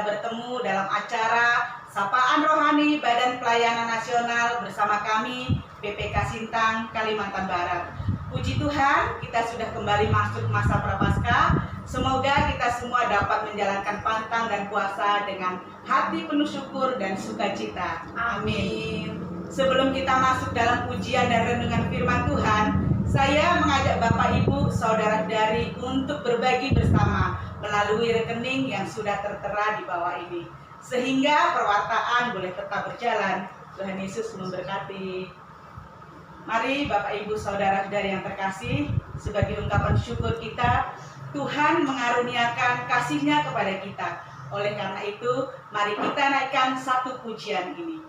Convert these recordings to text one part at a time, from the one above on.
kita bertemu dalam acara Sapaan Rohani Badan Pelayanan Nasional bersama kami PPK Sintang, Kalimantan Barat. Puji Tuhan, kita sudah kembali masuk masa Prapaskah. Semoga kita semua dapat menjalankan pantang dan puasa dengan hati penuh syukur dan sukacita. Amin. Sebelum kita masuk dalam pujian dan renungan firman Tuhan, saya mengajak Bapak Ibu, saudara-saudari untuk berbagi bersama melalui rekening yang sudah tertera di bawah ini, sehingga perwartaan boleh tetap berjalan. Tuhan Yesus memberkati. Mari Bapak Ibu, saudara-saudari yang terkasih, sebagai ungkapan syukur kita, Tuhan mengaruniakan kasih-Nya kepada kita. Oleh karena itu, mari kita naikkan satu pujian ini.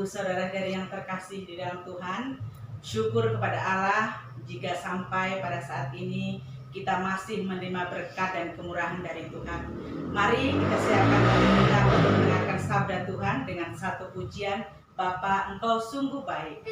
Saudara-saudari yang terkasih di dalam Tuhan, syukur kepada Allah jika sampai pada saat ini kita masih menerima berkat dan kemurahan dari Tuhan. Mari kita siapkan hati kita untuk mendengarkan sabda Tuhan dengan satu pujian, Bapa Engkau sungguh baik.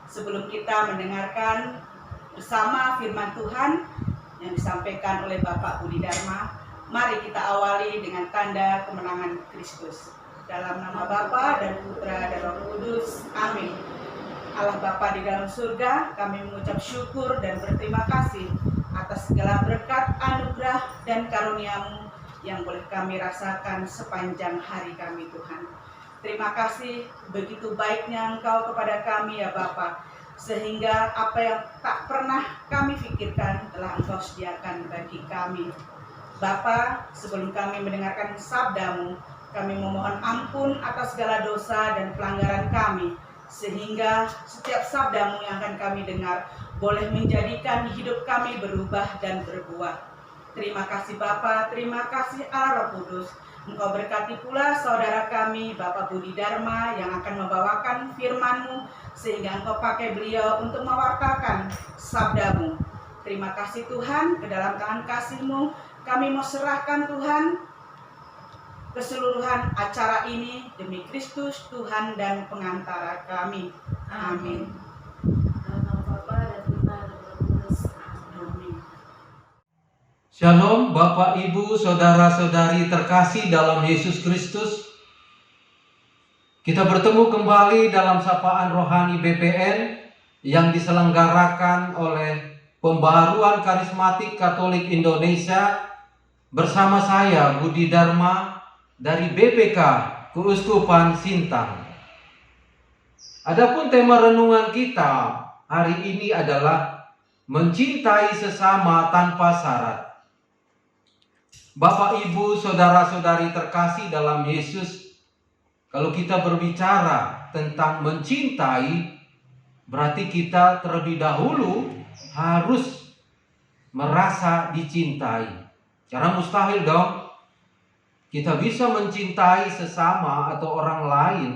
Sebelum kita mendengarkan bersama firman Tuhan yang disampaikan oleh Bapak Budi Dharma, mari kita awali dengan tanda kemenangan Kristus. Dalam nama Bapa dan Putra dan Roh Kudus, amin. Allah Bapa di dalam surga, kami mengucap syukur dan berterima kasih atas segala berkat, anugerah, dan karunia-Mu yang boleh kami rasakan sepanjang hari kami, Tuhan. Terima kasih begitu baiknya Engkau kepada kami ya Bapa, sehingga apa yang tak pernah kami pikirkan telah Engkau sediakan bagi kami. Bapa, sebelum kami mendengarkan sabda-Mu, kami memohon ampun atas segala dosa dan pelanggaran kami, sehingga setiap sabda-Mu yang akan kami dengar boleh menjadikan hidup kami berubah dan berbuah. Terima kasih Bapa, terima kasih Allah Roh Kudus. Engkau berkati pula saudara kami Bapak Budi Dharma yang akan membawakan firman-Mu, sehingga Engkau pakai beliau untuk mewartakan sabda-Mu. Terima kasih Tuhan, ke dalam tangan kasih-Mu kami mau serahkan Tuhan keseluruhan acara ini demi Kristus Tuhan dan pengantara kami. Amin. Shalom Bapak Ibu Saudara-saudari terkasih dalam Yesus Kristus. Kita bertemu kembali dalam sapaan rohani BPN yang diselenggarakan oleh Pembaharuan Karismatik Katolik Indonesia bersama saya Budi Dharma dari BPK Keuskupan Sintang. Adapun tema renungan kita hari ini adalah mencintai sesama tanpa syarat. Bapak, Ibu, Saudara-saudari terkasih dalam Yesus, kalau kita berbicara tentang mencintai, berarti kita terlebih dahulu harus merasa dicintai. Karena mustahil dong kita bisa mencintai sesama atau orang lain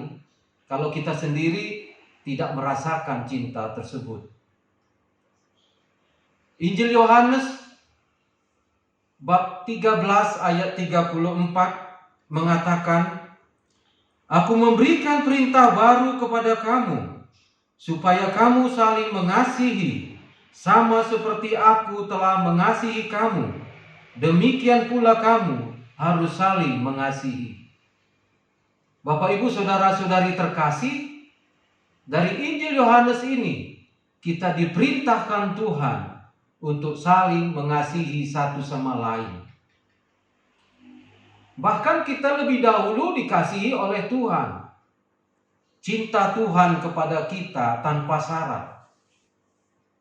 kalau kita sendiri tidak merasakan cinta tersebut. Injil Yohanes bab 13 ayat 34 mengatakan, "Aku memberikan perintah baru kepada kamu, supaya kamu saling mengasihi, sama seperti aku telah mengasihi kamu. Demikian pula kamu harus saling mengasihi." Bapak, Ibu, Saudara-saudari terkasih, dari Injil Yohanes ini kita diperintahkan Tuhan untuk saling mengasihi satu sama lain. Bahkan kita lebih dahulu dikasihi oleh Tuhan. Cinta Tuhan kepada kita tanpa syarat.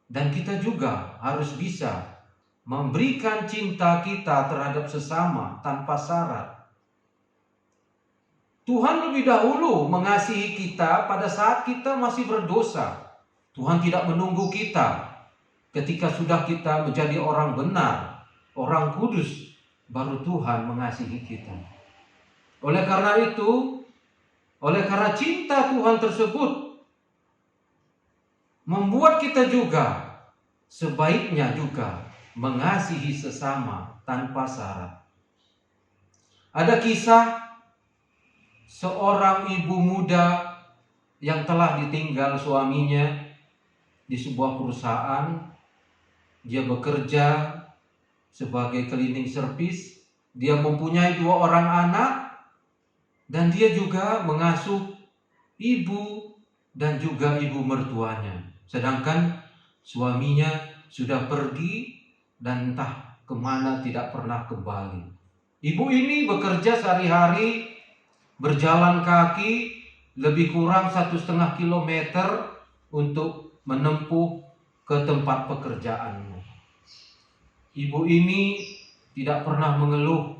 Dan kita juga harus bisa memberikan cinta kita terhadap sesama tanpa syarat. Tuhan lebih dahulu mengasihi kita pada saat kita masih berdosa. Tuhan tidak menunggu kita ketika sudah kita menjadi orang benar, orang kudus, baru Tuhan mengasihi kita. Oleh karena itu, oleh karena cinta Tuhan tersebut, membuat kita juga sebaiknya juga mengasihi sesama tanpa syarat. Ada kisah seorang ibu muda yang telah ditinggal suaminya di sebuah perusahaan. Dia bekerja sebagai cleaning service. Dia mempunyai 2 orang anak. Dan dia juga mengasuh ibu dan juga ibu mertuanya. Sedangkan suaminya sudah pergi dan entah kemana tidak pernah kembali. Ibu ini bekerja sehari-hari, berjalan kaki lebih kurang 1,5 kilometer untuk menempuh ke tempat pekerjaannya. Ibu ini tidak pernah mengeluh,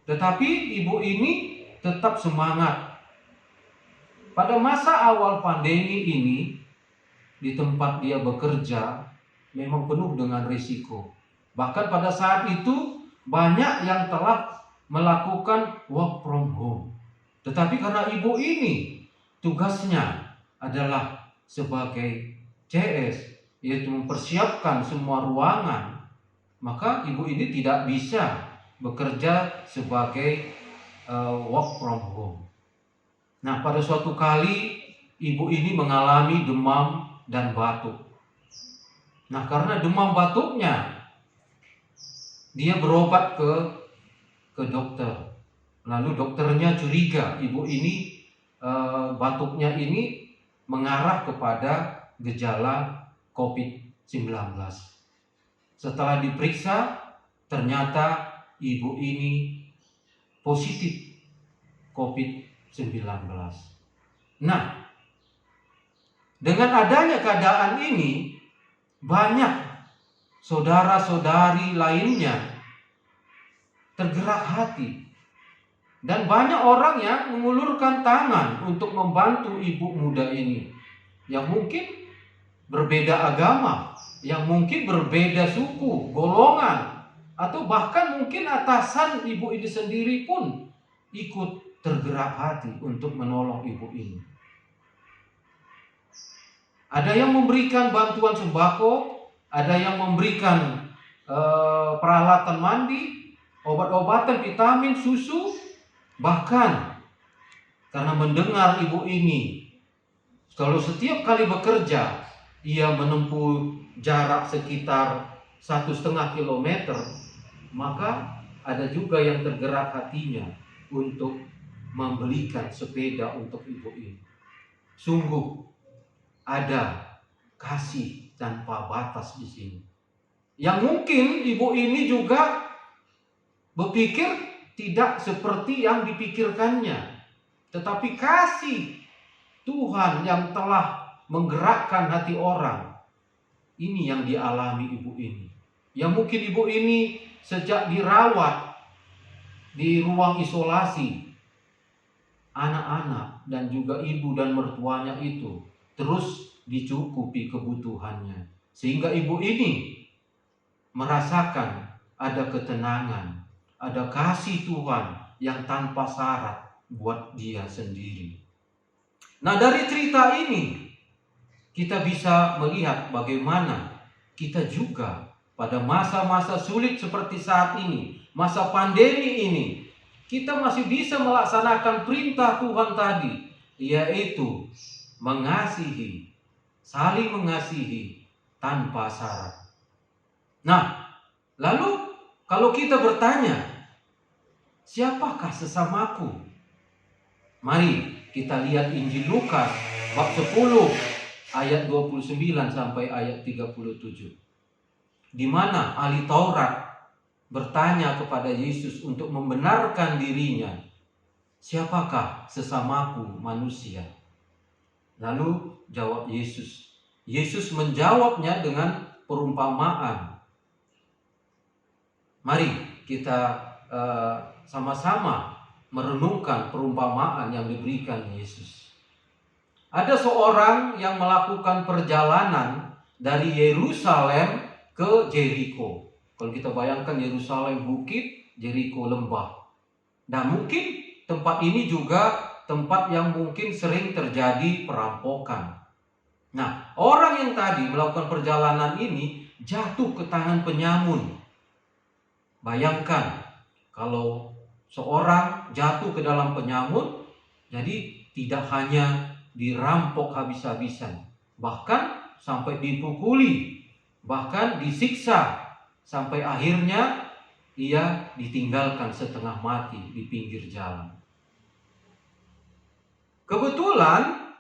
tetapi ibu ini tetap semangat. Pada masa awal pandemi ini, di tempat dia bekerja memang penuh dengan risiko. Bahkan pada saat itu banyak yang telah melakukan work from home. Tetapi karena ibu ini tugasnya adalah sebagai CS, yaitu mempersiapkan semua ruangan, maka ibu ini tidak bisa bekerja sebagai work from home. Nah, pada suatu kali ibu ini mengalami demam dan batuk. Nah, karena demam batuknya, dia berobat ke dokter. Lalu dokternya curiga ibu ini batuknya ini mengarah kepada gejala COVID-19. Setelah diperiksa, ternyata ibu ini positif COVID-19. Nah, dengan adanya keadaan ini, banyak saudara-saudari lainnya tergerak hati. Dan banyak orang yang mengulurkan tangan untuk membantu ibu muda ini. Yang mungkin berbeda agama, yang mungkin berbeda suku, golongan, atau bahkan mungkin atasan ibu ini sendiri pun ikut tergerak hati untuk menolong ibu ini. Ada yang memberikan bantuan sembako, ada yang memberikan peralatan mandi, obat-obatan, vitamin, susu. Bahkan karena mendengar ibu ini, kalau setiap kali bekerja, ia menempuh jarak sekitar 1,5 kilometer, maka ada juga yang tergerak hatinya untuk membelikan sepeda untuk ibu ini. Sungguh ada kasih tanpa batas di sini. Yang mungkin ibu ini juga berpikir tidak seperti yang dipikirkannya, tetapi kasih Tuhan yang telah menggerakkan hati orang, ini yang dialami ibu ini. Yang mungkin ibu ini sejak dirawat di ruang isolasi, anak-anak dan juga ibu dan mertuanya itu terus dicukupi kebutuhannya, sehingga ibu ini merasakan ada ketenangan, ada kasih Tuhan yang tanpa syarat buat dia sendiri. Nah, dari cerita ini kita bisa melihat bagaimana kita juga pada masa-masa sulit seperti saat ini, masa pandemi ini, kita masih bisa melaksanakan perintah Tuhan tadi, yaitu mengasihi, saling mengasihi tanpa syarat. Nah, lalu kalau kita bertanya, siapakah sesamaku? Mari kita lihat Injil Lukas bab 10 ayat 29 sampai ayat 37. Di mana ahli Taurat bertanya kepada Yesus untuk membenarkan dirinya, siapakah sesamaku manusia? Lalu jawab Yesus. Yesus menjawabnya dengan perumpamaan. Mari kita sama-sama merenungkan perumpamaan yang diberikan Yesus. Ada seorang yang melakukan perjalanan dari Yerusalem ke Jeriko. Kalau kita bayangkan Yerusalem bukit, Jeriko lembah. Dan mungkin tempat ini juga tempat yang mungkin sering terjadi perampokan. Nah, orang yang tadi melakukan perjalanan ini jatuh ke tangan penyamun. Bayangkan kalau seorang jatuh ke dalam penyamun, jadi tidak hanya dirampok habis-habisan, bahkan sampai dipukuli, bahkan disiksa, sampai akhirnya ia ditinggalkan setengah mati di pinggir jalan. Kebetulan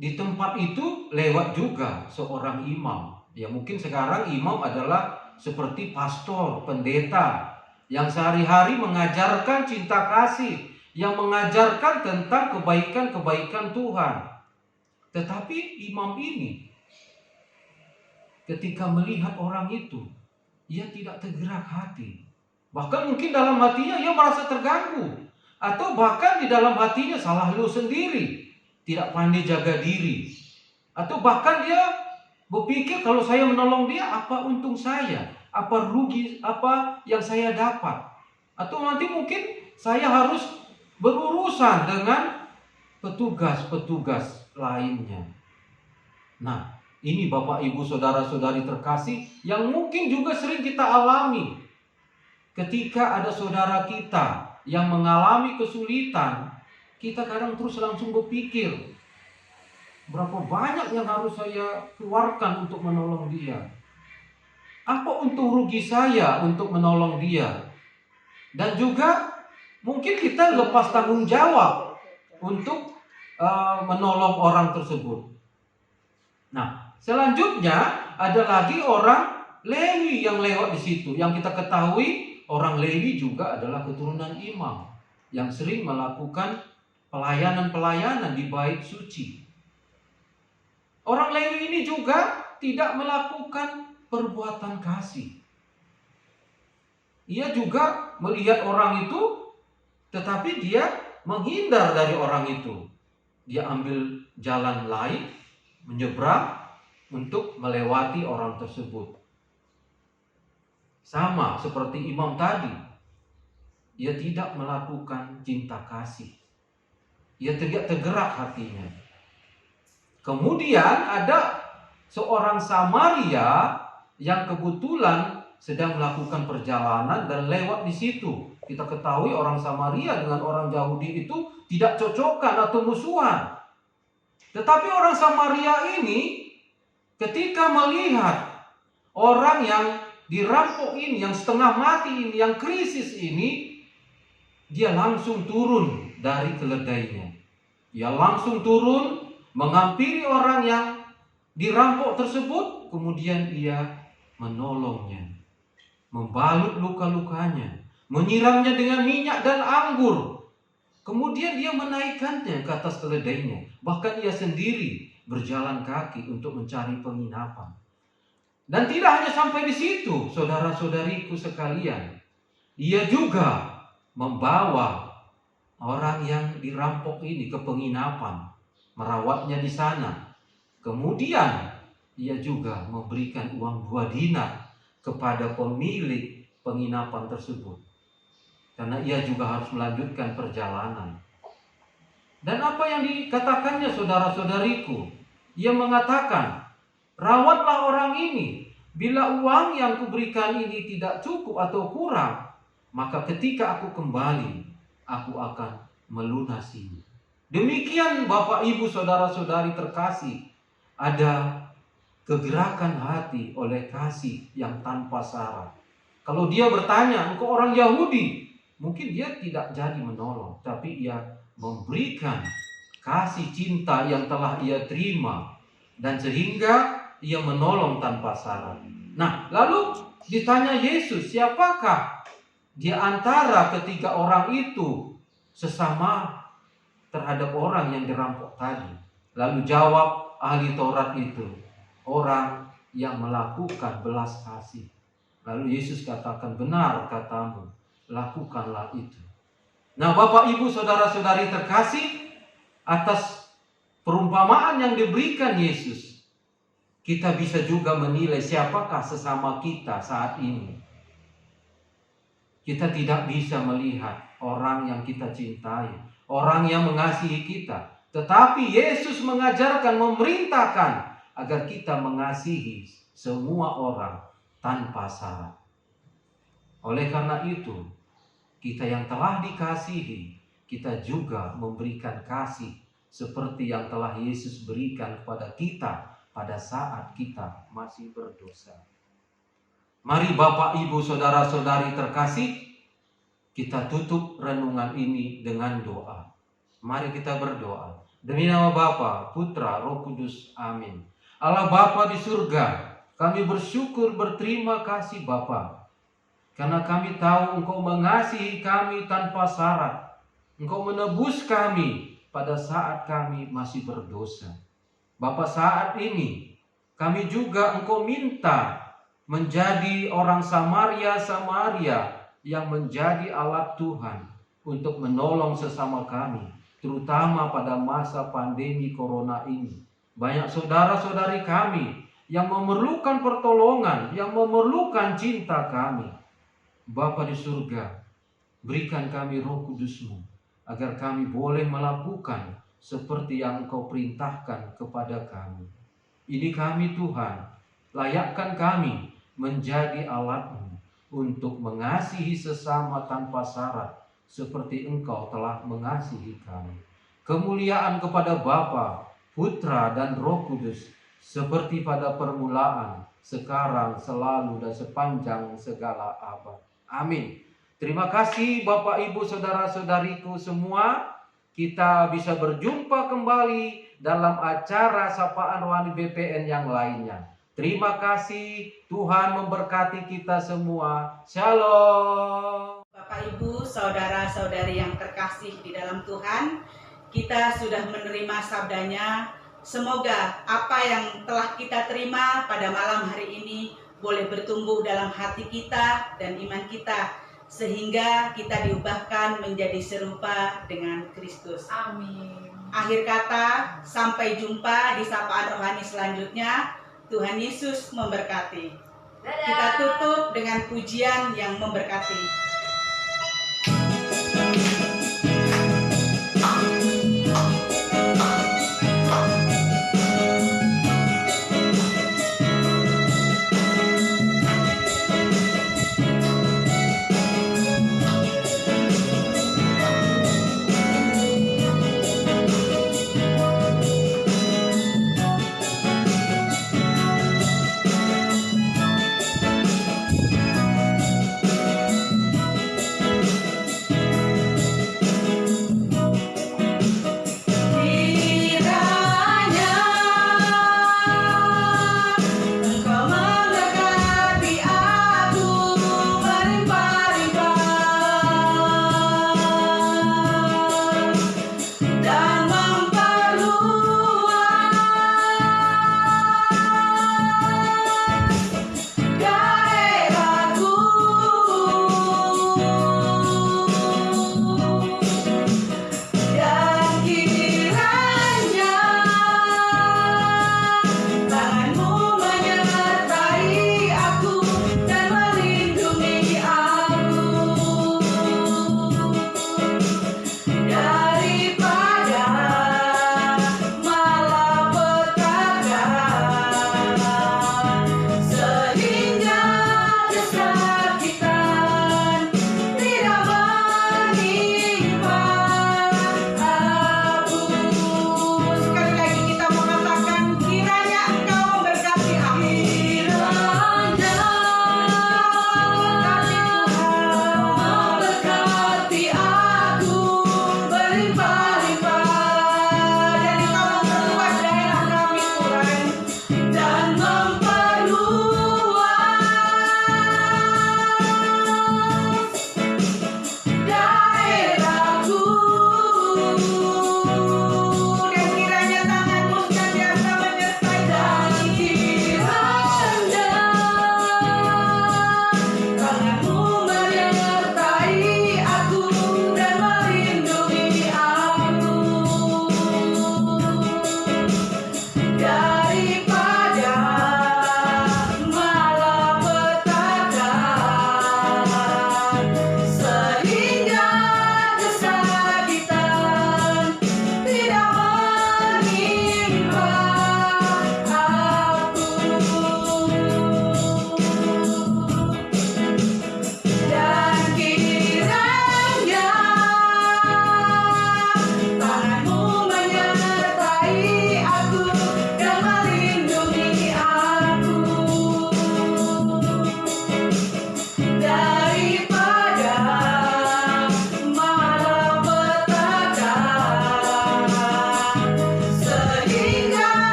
di tempat itu lewat juga seorang imam. Ya mungkin sekarang imam adalah seperti pastor, pendeta yang sehari-hari mengajarkan cinta kasih, yang mengajarkan tentang kebaikan-kebaikan Tuhan. Tetapi imam ini ketika melihat orang itu, ia tidak tergerak hati. Bahkan mungkin dalam hatinya ia merasa terganggu. Atau bahkan di dalam hatinya salah lu sendiri, tidak pandai jaga diri. Atau bahkan dia berpikir kalau saya menolong dia, apa untung saya? Apa rugi, apa yang saya dapat? Atau nanti mungkin saya harus berurusan dengan petugas-petugas lainnya. Nah, ini Bapak Ibu Saudara-saudari terkasih yang mungkin juga sering kita alami. Ketika ada saudara kita yang mengalami kesulitan, kita kadang terus langsung berpikir, Berapa banyak yang harus saya keluarkan untuk menolong dia? Apa untung rugi saya untuk menolong dia? Dan juga mungkin kita lepas tanggung jawab untuk menolong orang tersebut. Nah, selanjutnya ada lagi orang Lewi yang lewat di situ. Yang kita ketahui orang Lewi juga adalah keturunan imam yang sering melakukan pelayanan-pelayanan di bait suci. Orang Lewi ini juga tidak melakukan perbuatan kasih. Ia juga melihat orang itu, tetapi dia menghindar dari orang itu. Dia ambil jalan lain, menyeberang untuk melewati orang tersebut. Sama seperti imam tadi, ia tidak melakukan cinta kasih. Ia tidak tergerak hatinya. Kemudian ada seorang Samaria yang kebetulan sedang melakukan perjalanan dan lewat di situ. Kita ketahui orang Samaria dengan orang Yahudi itu tidak cocokan atau musuhan. Tetapi orang Samaria ini ketika melihat orang yang dirampok ini, yang setengah mati ini, yang krisis ini, dia langsung turun dari keledainya. Dia langsung turun menghampiri orang yang dirampok tersebut, kemudian ia menolongnya, membalut luka-lukanya, menyiramnya dengan minyak dan anggur. Kemudian dia menaikkannya ke atas keledainya. Bahkan ia sendiri berjalan kaki untuk mencari penginapan. Dan tidak hanya sampai di situ, saudara-saudariku sekalian, ia juga membawa orang yang dirampok ini ke penginapan, merawatnya di sana. Kemudian ia juga memberikan uang 2 dinar kepada pemilik penginapan tersebut, karena ia juga harus melanjutkan perjalanan. Dan apa yang dikatakannya, saudara-saudariku? Ia mengatakan, rawatlah orang ini. Bila uang yang kuberikan ini tidak cukup atau kurang, maka ketika aku kembali, aku akan melunasinya. Demikian Bapak Ibu saudara-saudari terkasih, ada kegerakan hati oleh kasih yang tanpa syarat. Kalau dia bertanya, engkau orang Yahudi, mungkin dia tidak jadi menolong, tapi ia memberikan kasih cinta yang telah ia terima, dan sehingga ia menolong tanpa syarat. Nah, lalu ditanya Yesus, siapakah di antara ketiga orang itu sesama terhadap orang yang dirampok tadi? Lalu jawab ahli Taurat itu, orang yang melakukan belas kasih. Lalu Yesus katakan, benar katamu, lakukanlah itu. Nah, Bapak Ibu saudara-saudari terkasih, atas perumpamaan yang diberikan Yesus, kita bisa juga menilai siapakah sesama kita saat ini. Kita tidak bisa melihat orang yang kita cintai, orang yang mengasihi kita. Tetapi Yesus mengajarkan, memerintahkan agar kita mengasihi semua orang tanpa syarat. Oleh karena itu, kita yang telah dikasihi, kita juga memberikan kasih seperti yang telah Yesus berikan kepada kita pada saat kita masih berdosa. Mari Bapak Ibu saudara-saudari terkasih, kita tutup renungan ini dengan doa. Mari kita berdoa. Demi nama Bapa, Putra, Roh Kudus. Amin. Allah Bapa di surga, kami bersyukur, berterima kasih Bapa, karena kami tahu Engkau mengasihi kami tanpa syarat. Engkau menebus kami pada saat kami masih berdosa. Bapa, saat ini kami juga Engkau minta menjadi orang Samaria yang menjadi alat Tuhan untuk menolong sesama kami, terutama pada masa pandemi corona ini. Banyak saudara-saudari kami yang memerlukan pertolongan, yang memerlukan cinta kami. Bapa di surga, berikan kami Roh Kudus-Mu agar kami boleh melakukan seperti yang Engkau perintahkan kepada kami. Ini kami Tuhan, layakkan kami menjadi alat-Mu untuk mengasihi sesama tanpa syarat seperti Engkau telah mengasihi kami. Kemuliaan kepada Bapa, Putra dan Roh Kudus, seperti pada permulaan, sekarang, selalu, dan sepanjang segala abad. Amin. Terima kasih Bapak Ibu Saudara-saudariku semua. Kita bisa berjumpa kembali dalam acara Sapaan Rohani BPN yang lainnya. Terima kasih, Tuhan memberkati kita semua. Shalom. Bapak Ibu, saudara-saudari yang terkasih di dalam Tuhan, kita sudah menerima sabdanya. Semoga apa yang telah kita terima pada malam hari ini boleh bertumbuh dalam hati kita dan iman kita, sehingga kita diubahkan menjadi serupa dengan Kristus. Amin. Akhir kata, sampai jumpa di sapaan rohani selanjutnya. Tuhan Yesus memberkati. Dadah. Kita tutup dengan pujian yang memberkati.